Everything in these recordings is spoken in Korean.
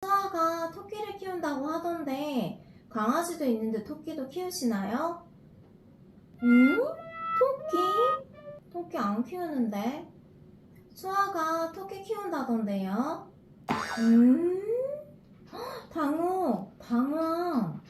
수아가 토끼를 키운다고 하던데 강아지도 있는데 토끼도 키우시나요? 토끼? 토끼 안 키우는데? 수아가 토끼 키운다던데요? 당황.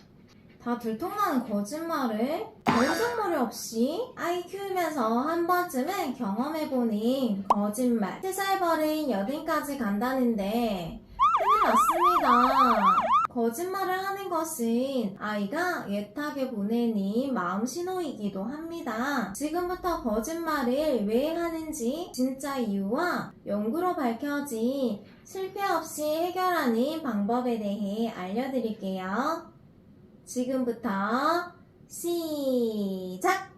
다 들통나는 거짓말을 버르장머리 없이 아이 키우면서 한 번쯤은 경험해보는 거짓말. 3살 버린 8까지 간다는데 큰일 났습니다. 거짓말을 하는 것은 아이가 애타게 보내는 마음 신호이기도 합니다. 지금부터 거짓말을 왜 하는지 진짜 이유와 연구로 밝혀진 실패 없이 해결하는 방법에 대해 알려드릴게요. 지금부터 시작!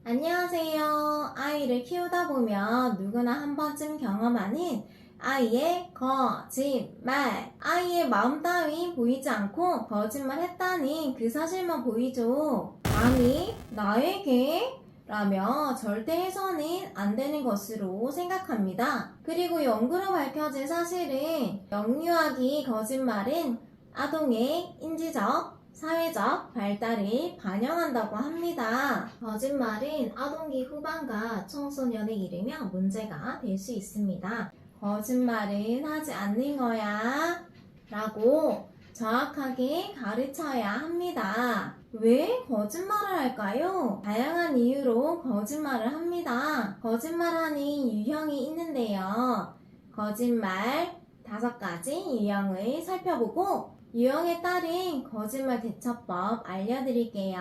안녕하세요. 아이를 키우다 보면 누구나 한 번쯤 경험하는 아이의 거짓말. 아이의 마음 따윈 보이지 않고 거짓말 했다는 그 사실만 보이죠. 아니, 나에게? 라며 절대 해서는 안 되는 것으로 생각합니다. 그리고 연구로 밝혀진 사실은 영유아기 거짓말은 아동의 인지적, 사회적 발달을 반영한다고 합니다. 거짓말은 아동기 후반과 청소년에 이르며 문제가 될 수 있습니다. 거짓말은 하지 않는 거야 라고 정확하게 가르쳐야 합니다. 왜 거짓말을 할까요? 다양한 이유로 거짓말을 합니다. 거짓말하는 유형이 있는데요. 거짓말 5가지 유형을 살펴보고 유형에 따른 거짓말 대처법 알려드릴게요.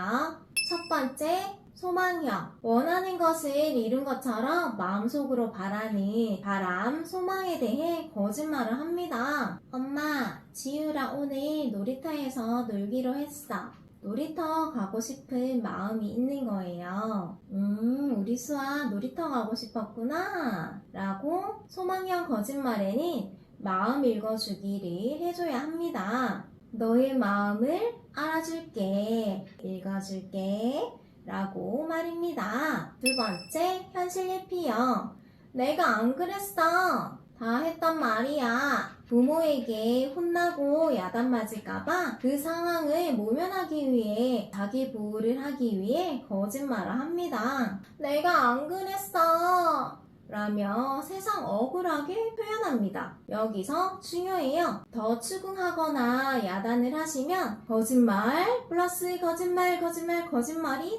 첫 번째, 소망형. 원하는 것을 이룬 것처럼 마음속으로 바라는 바람, 소망에 대해 거짓말을 합니다. 엄마, 지유랑 오늘 놀이터에서 놀기로 했어. 놀이터 가고 싶은 마음이 있는 거예요. 우리 수아 놀이터 가고 싶었구나 라고 소망형 거짓말에는 마음 읽어주기를 해줘야 합니다. 너의 마음을 알아줄게, 읽어줄게 라고 말입니다. 두 번째, 현실 회피형. 내가 안 그랬어. 다 했단 말이야. 부모에게 혼나고 야단 맞을까봐 그 상황을 모면하기 위해 자기 보호를 하기 위해 거짓말을 합니다. 내가 안 그랬어. 라며 세상 억울하게 표현합니다. 여기서 중요해요. 더 추궁하거나 야단을 하시면 거짓말 플러스 거짓말이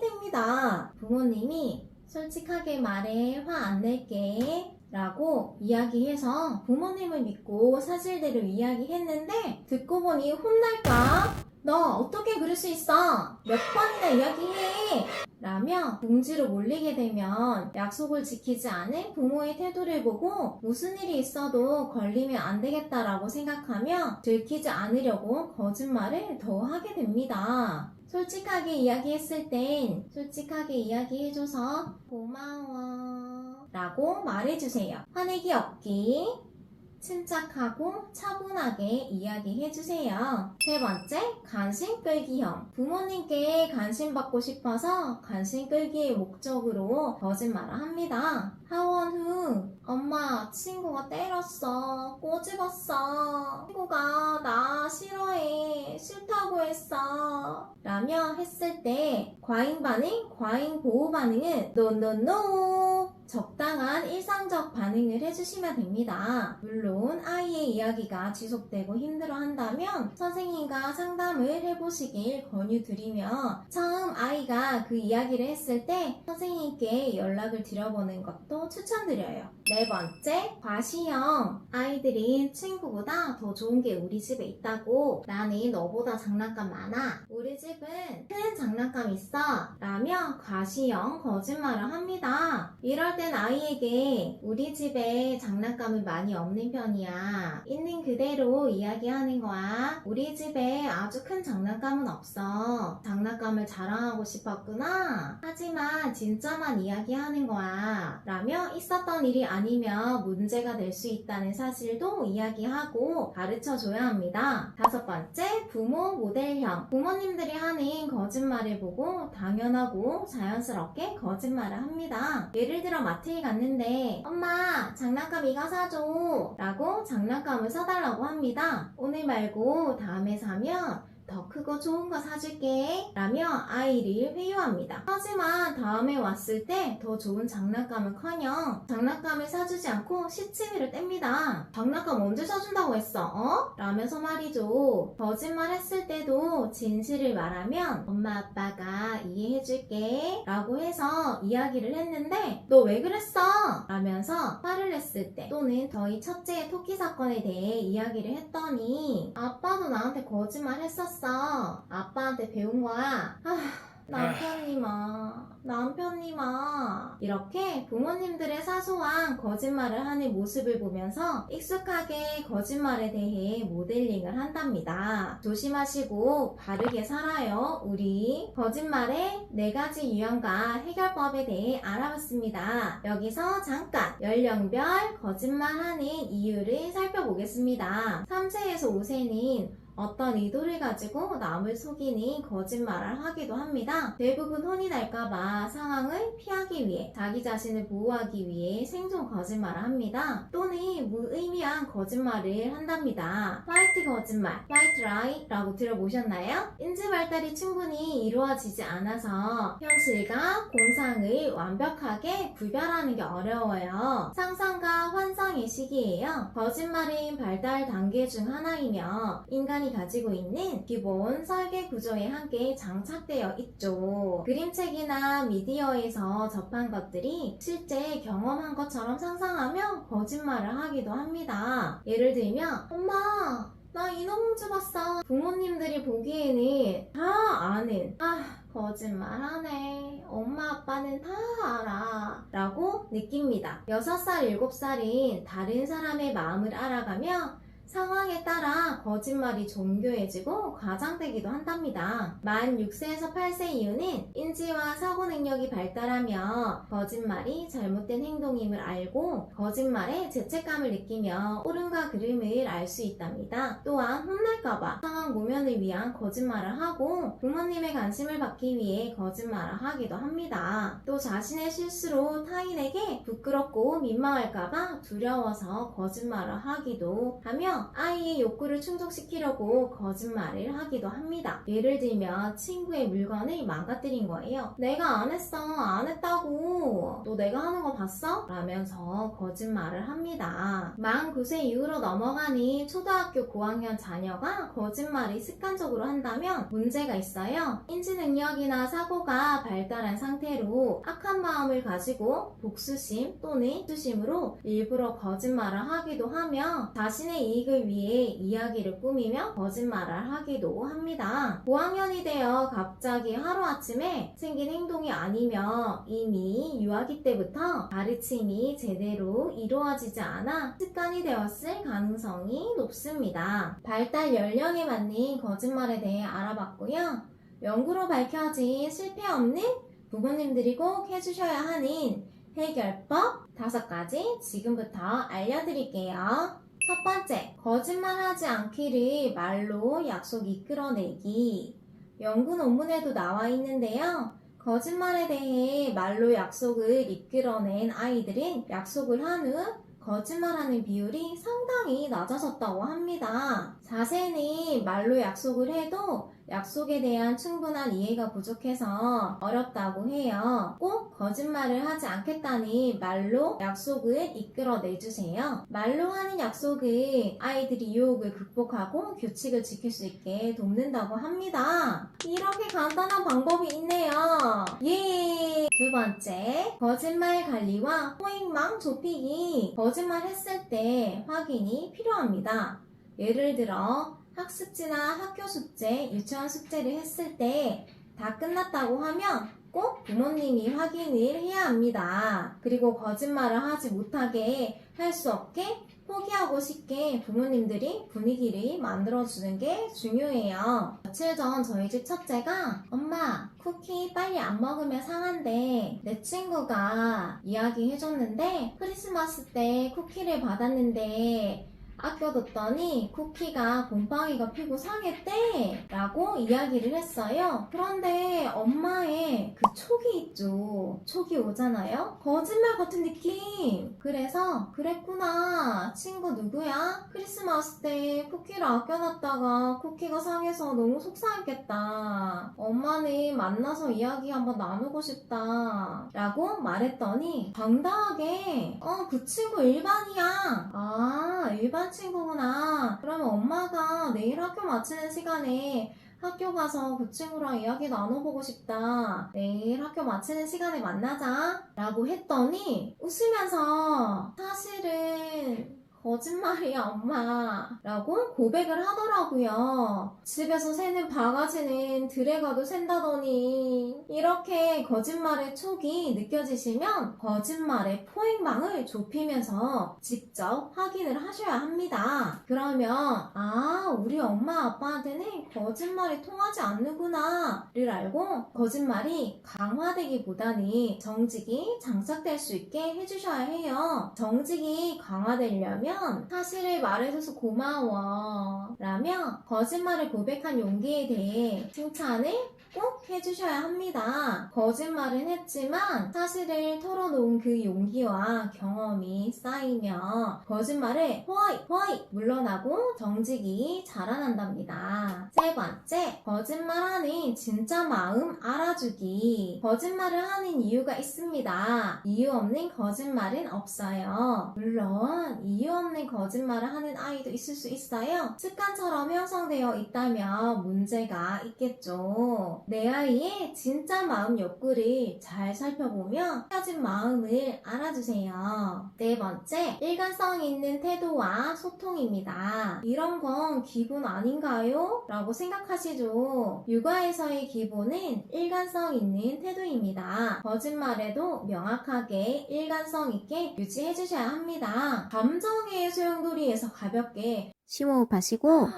됩니다. 부모님이 솔직하게 말해 화 안 낼게 라고 이야기해서 부모님을 믿고 사실대로 이야기했는데 듣고 보니 혼날까? 너 어떻게 그럴 수 있어? 몇 번이나 이야기해! 라며 궁지로 몰리게 되면 약속을 지키지 않은 부모의 태도를 보고 무슨 일이 있어도 걸리면 안 되겠다라고 생각하며 들키지 않으려고 거짓말을 더 하게 됩니다. 솔직하게 이야기했을 땐 솔직하게 이야기해줘서 고마워 라고 말해주세요. 화내기 없기. 침착하고 차분하게 이야기해주세요. 세 번째, 관심 끌기형. 부모님께 관심 받고 싶어서 관심 끌기의 목적으로 거짓말을 합니다. 하원 후, 엄마, 친구가 때렸어. 꼬집었어. 친구가 나 싫어해. 싫다고 했어. 라며 했을 때 과잉 반응, 과잉 보호 반응은 노노노 적당한 일상적 반응을 해주시면 됩니다. 물론 아이의 이야기가 지속되고 힘들어한다면 선생님과 상담을 해보시길 권유드리며 처음 아이가 그 이야기를 했을 때 선생님께 연락을 드려보는 것도 추천드려요. 네 번째, 과시형. 아이들이 친구보다 더 좋은 게 우리 집에 있다고. 나는 너보다 장난감 많아. 우리 집은 큰 장난감 있어. 라며 과시형 거짓말을 합니다. 이럴 땐 아이에게 우리 집에 장난감은 많이 없는 편이야. 있는 그대로 이야기하는 거야. 우리 집에 아주 큰 장난감은 없어. 장난감을 자랑하고 싶었구나. 하지만 진짜만 이야기하는 거야. 라며 있었던 일이 아니면 문제가 될 수 있다는 사실도 이야기하고 가르쳐줘야 합니다. 다섯 번째, 부모 모델형. 부모님들이 하는 거짓말을 보고 당연하고 자연스럽게 거짓말을 합니다. 예를 들어 친구랑 마트에 갔는데 엄마 장난감 이거 사줘 라고 장난감을 사달라고 합니다. 오늘 말고 다음에 사면 더 크고 좋은 거 사줄게 라며 아이를 회유합니다. 하지만 다음에 왔을 때 더 좋은 장난감은커녕 장난감을 사주지 않고 시치미를 뗍니다. 장난감 언제 사준다고 했어? 어? 라면서 말이죠. 거짓말 했을 때도 진실을 말하면 엄마 아빠가 이해해줄게 라고 해서 이야기를 했는데 너 왜 그랬어? 라면서 화를 냈을 때 또는 저희 첫째의 토끼 사건에 대해 이야기를 했더니 아빠도 나한테 거짓말 했었어. 아빠한테 배운 거야. 남편님아 이렇게 부모님들의 사소한 거짓말을 하는 모습을 보면서 익숙하게 거짓말에 대해 모델링을 한답니다. 조심하시고 바르게 살아요. 우리 거짓말의 4가지 유형과 해결법에 대해 알아봤습니다. 여기서 잠깐 연령별 거짓말하는 이유를 살펴보겠습니다. 3세에서 5세는 어떤 의도를 가지고 남을 속이는 거짓말을 하기도 합니다. 대부분 혼이 날까봐 상황을 피하기 위해 자기 자신을 보호하기 위해 생존 거짓말을 합니다. 또는 무의미한 거짓말을 한답니다. 화이트 거짓말, 화이트 라이 라고 들어보셨나요? 인지 발달이 충분히 이루어지지 않아서 현실과 공상을 완벽하게 구별하는 게 어려워요. 상상과 환상의 시기예요. 거짓말은 발달 단계 중 하나이며 인간이 가지고 있는 기본 설계 구조에 함께 장착되어 있죠. 그림책이나 미디어에서 접한 것들이 실제 경험한 것처럼 상상하며 거짓말을 하기도 합니다. 예를 들면 엄마 나 인어공주 봤어. 부모님들이 보기에는 다 아는 거짓말하네. 엄마 아빠는 다 알아 라고 느낍니다. 6살, 7살인 다른 사람의 마음을 알아가며 상황에 따라 거짓말이 정교해지고 과장되기도 한답니다. 만 6세에서 8세 이후는 인지와 사고 능력이 발달하며 거짓말이 잘못된 행동임을 알고 거짓말에 죄책감을 느끼며 옳음과 그름을 알 수 있답니다. 또한 혼날까봐 상황 모면을 위한 거짓말을 하고 부모님의 관심을 받기 위해 거짓말을 하기도 합니다. 또 자신의 실수로 타인에게 부끄럽고 민망할까봐 두려워서 거짓말을 하기도 하며 아이의 욕구를 충족시키려고 거짓말을 하기도 합니다. 예를 들면 친구의 물건을 망가뜨린 거예요. 내가 안 했어. 안 했다고. 너 내가 하는 거 봤어? 라면서 거짓말을 합니다. 만 9세 이후로 넘어가니 초등학교 고학년 자녀가 거짓말을 습관적으로 한다면 문제가 있어요. 인지 능력이나 사고가 발달한 상태로 악한 마음을 가지고 복수심 또는 수심으로 일부러 거짓말을 하기도 하며 자신의 이익을 위해 이야기를 꾸미며 거짓말을 하기도 합니다. 고학년이 되어 갑자기 하루아침에 생긴 행동이 아니며 이미 유아기 때부터 가르침이 제대로 이루어지지 않아 습관이 되었을 가능성이 높습니다. 발달 연령에 맞는 거짓말에 대해 알아봤고요. 연구로 밝혀진 실패 없는 부모님들이 꼭 해주셔야 하는 해결법 5가지 지금부터 알려드릴게요. 첫 번째, 거짓말하지 않기를 말로 약속 이끌어내기. 연구 논문에도 나와 있는데요. 거짓말에 대해 말로 약속을 이끌어낸 아이들은 약속을 한 후 거짓말하는 비율이 상당히 낮아졌다고 합니다. 4세는 말로 약속을 해도 약속에 대한 충분한 이해가 부족해서 어렵다고 해요. 꼭 거짓말을 하지 않겠다니 말로 약속을 이끌어내주세요. 말로 하는 약속은 아이들이 유혹을 극복하고 규칙을 지킬 수 있게 돕는다고 합니다. 이렇게 간단한 방법이 있네요. 예! 두 번째, 거짓말 관리와 호행망 좁히기. 거짓말 했을 때 확인이 필요합니다. 예를 들어 학습지나 학교 숙제, 유치원 숙제를 했을 때 다 끝났다고 하면 꼭 부모님이 확인을 해야 합니다. 그리고 거짓말을 하지 못하게 할 수 없게 포기하고 싶게 부모님들이 분위기를 만들어주는 게 중요해요. 며칠 전 저희 집 첫째가 엄마 쿠키 빨리 안 먹으면 상한대. 내 친구가 이야기해줬는데 크리스마스 때 쿠키를 받았는데 아껴뒀더니 쿠키가 곰팡이가 피고 상했대 라고 이야기를 했어요. 그런데 엄마의 그 촉이 있죠. 촉이 오잖아요. 거짓말 같은 느낌. 그래서 그랬구나. 친구 누구야? 크리스마스 때 쿠키를 아껴놨다가 쿠키가 상해서 너무 속상했겠다. 엄마는 만나서 이야기 한번 나누고 싶다 라고 말했더니 당당하게 그 친구 일반이야. 아, 일반 친구구나. 그러면 엄마가 내일 학교 마치는 시간에 학교 가서 그 친구랑 이야기 나눠보고 싶다. 내일 학교 마치는 시간에 만나자. 라고 했더니 웃으면서 사실은 거짓말이야 엄마 라고 고백을 하더라고요. 집에서 새는 바가지는 들에 가도 샌다더니 이렇게 거짓말의 촉이 느껴지시면 거짓말의 포획망을 좁히면서 직접 확인을 하셔야 합니다. 그러면 우리 엄마 아빠한테는 거짓말이 통하지 않는구나 를 알고 거짓말이 강화되기보다는 정직이 장착될 수 있게 해주셔야 해요. 정직이 강화되려면 사실을 말해줘서 고마워 라며 거짓말을 고백한 용기에 대해 칭찬을 꼭 해주셔야 합니다. 거짓말은 했지만 사실을 털어놓은 그 용기와 경험이 쌓이며 거짓말을 허이 물러나고 정직이 자라난답니다. 세 번째, 거짓말하는 진짜 마음 알아주기. 거짓말을 하는 이유가 있습니다. 이유 없는 거짓말은 없어요. 물론 이유 없는 거짓말을 하는 아이도 있을 수 있어요. 습관처럼 형성되어 있다면 문제가 있겠죠. 내 아이의 진짜 마음 욕구를 잘 살펴보며 헤어진 마음을 알아주세요. 네 번째, 일관성 있는 태도와 소통입니다. 이런 건 기본 아닌가요? 라고 생각하시죠? 육아에서의 기본은 일관성 있는 태도입니다. 거짓말에도 명확하게 일관성 있게 유지해 주셔야 합니다. 감정의 소용돌이에서 가볍게 심호흡하시고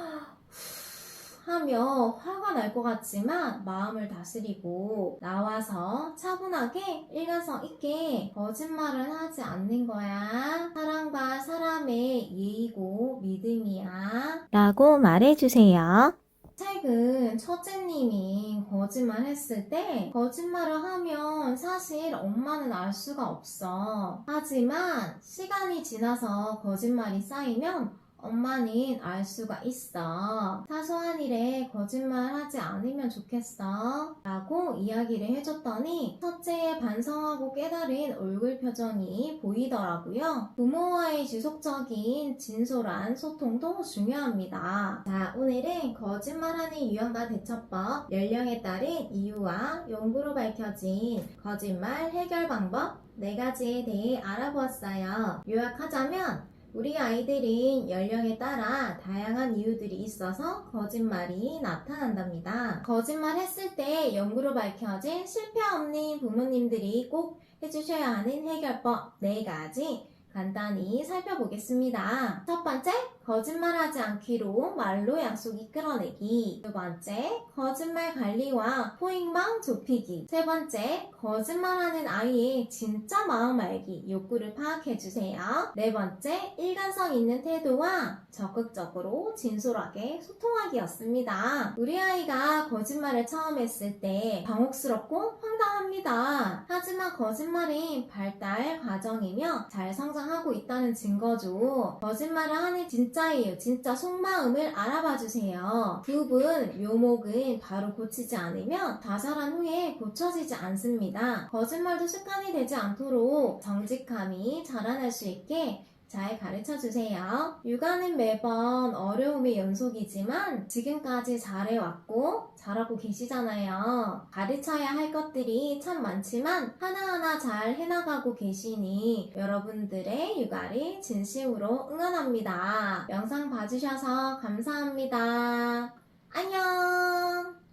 하며 화가 날 것 같지만 마음을 다스리고 나와서 차분하게 일관성 있게 거짓말은 하지 않는 거야. 사랑과 사람의 예의고 믿음이야. 라고 말해주세요. 최근 첫째님이 거짓말 했을 때 거짓말을 하면 사실 엄마는 알 수가 없어. 하지만 시간이 지나서 거짓말이 쌓이면 엄마는 알 수가 있어. 사소한 일에 거짓말하지 않으면 좋겠어 라고 이야기를 해줬더니 첫째의 반성하고 깨달은 얼굴 표정이 보이더라고요. 부모와의 지속적인 진솔한 소통도 중요합니다. 자, 오늘은 거짓말하는 유형과 대처법, 연령에 따른 이유와 연구로 밝혀진 거짓말 해결 방법 4가지에 대해 알아보았어요. 요약하자면 우리 아이들은 연령에 따라 다양한 이유들이 있어서 거짓말이 나타난답니다. 거짓말 했을 때 연구로 밝혀진 실패 없는 부모님들이 꼭 해주셔야 하는 해결법 4가지 간단히 살펴보겠습니다. 첫 번째, 거짓말하지 않기로 말로 약속 이끌어내기. 두 번째, 거짓말 관리와 포획망 좁히기. 세 번째, 거짓말하는 아이의 진짜 마음 알기, 욕구를 파악해주세요. 네 번째, 일관성 있는 태도와 적극적으로 진솔하게 소통하기였습니다. 우리 아이가 거짓말을 처음 했을 때 당혹스럽고 황당합니다. 하지만 거짓말은 발달 과정이며 잘 성장하고 있다는 증거죠. 거짓말을 하는 진짜예요. 진짜 속마음을 알아봐주세요. 부분, 묘목은 바로 고치지 않으면 자살한 후에 고쳐지지 않습니다. 거짓말도 습관이 되지 않도록 정직함이 자라날 수 있게 잘 가르쳐주세요. 육아는 매번 어려움의 연속이지만 지금까지 잘해왔고 잘하고 계시잖아요. 가르쳐야 할 것들이 참 많지만 하나하나 잘 해나가고 계시니 여러분들의 육아를 진심으로 응원합니다. 영상 봐주셔서 감사합니다. 안녕!